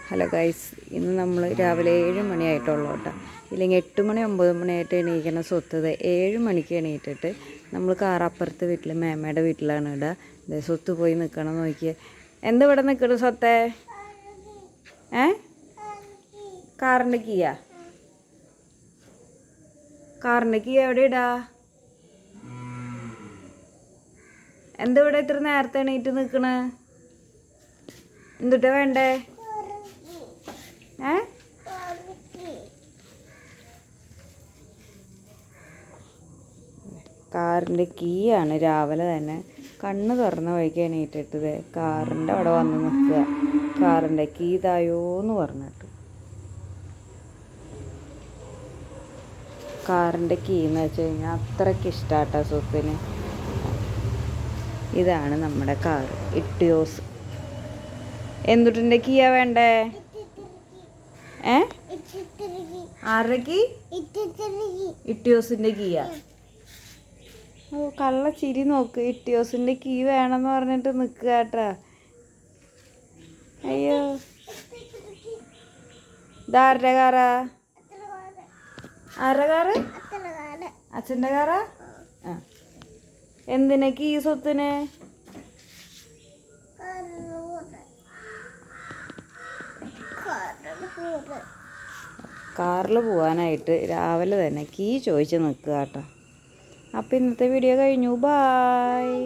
Hello guys, ഇന്ന് നമ്മൾ രാവിലെ 7 മണിയായിട്ടുള്ളൂ കേട്ടോ. ഇല്ലെങ്കിൽ 8 മണി 9 മണിയായിട്ട് എണീക്കുന്ന സ്വത്ത് 7 മണിക്ക് എണീറ്റിട്ട് നമ്മൾ കാറപ്പുറത്ത് വീട്ടിൽ മേമയുടെ വീട്ടിലാണ് ഇടുക. സ്വത്ത് പോയി നിൽക്കണം നോക്കിയേ. എന്താ ഇവിടെ നിൽക്കണം സ്വത്തേ? കാറിൻ്റെ കീ എവിടെ ഇടാ? എന്താ ഇവിടെ ഇത്ര നേരത്തെ എണീറ്റ് നിൽക്കണേ? എന്തുട്ടാ വേണ്ടേ? കാറിൻ്റെ കീയാണ് രാവിലെ തന്നെ കണ്ണ് തുറന്ന വഴിക്ക് എണീറ്റിട്ടത്. കാറിൻ്റെ അവിടെ വന്ന് നിൽക്കുക. കാറിൻ്റെ കീ തായോന്ന് പറഞ്ഞിട്ട്. കാറിൻ്റെ കീ എന്ന് വെച്ച് കഴിഞ്ഞാൽ അത്രയ്ക്ക് ഇഷ്ടാട്ടോ സ്വത്തിന്. ഇതാണ് നമ്മുടെ കാർ ഇട്ടിയോസ്. എന്തുട്ടിൻ്റെ കീയാ വേണ്ടേ? ആരുടെ കീ? ഇട്ടിയോസിൻ്റെ കീയാ. ഓ, കള്ള ചിരി നോക്ക്. ഇട്ടിയോസിൻ്റെ കീ വേണമെന്ന് പറഞ്ഞിട്ട് നിൽക്കുക കേട്ടാ. അയ്യോ, ഇതാരുടെ കാറാ? ആരുടെ കാറ്? അച്ഛൻ്റെ കാറാ? ആ, എന്തിനാ കീ സ്വത്തിന്? കാറിൽ പോകാനായിട്ട് രാവിലെ തന്നെ കീ ചോദിച്ച് നിൽക്കുക കേട്ടോ. അപ്പോൾ ഇന്നത്തെ വീഡിയോ കഴിഞ്ഞു. ബായ്.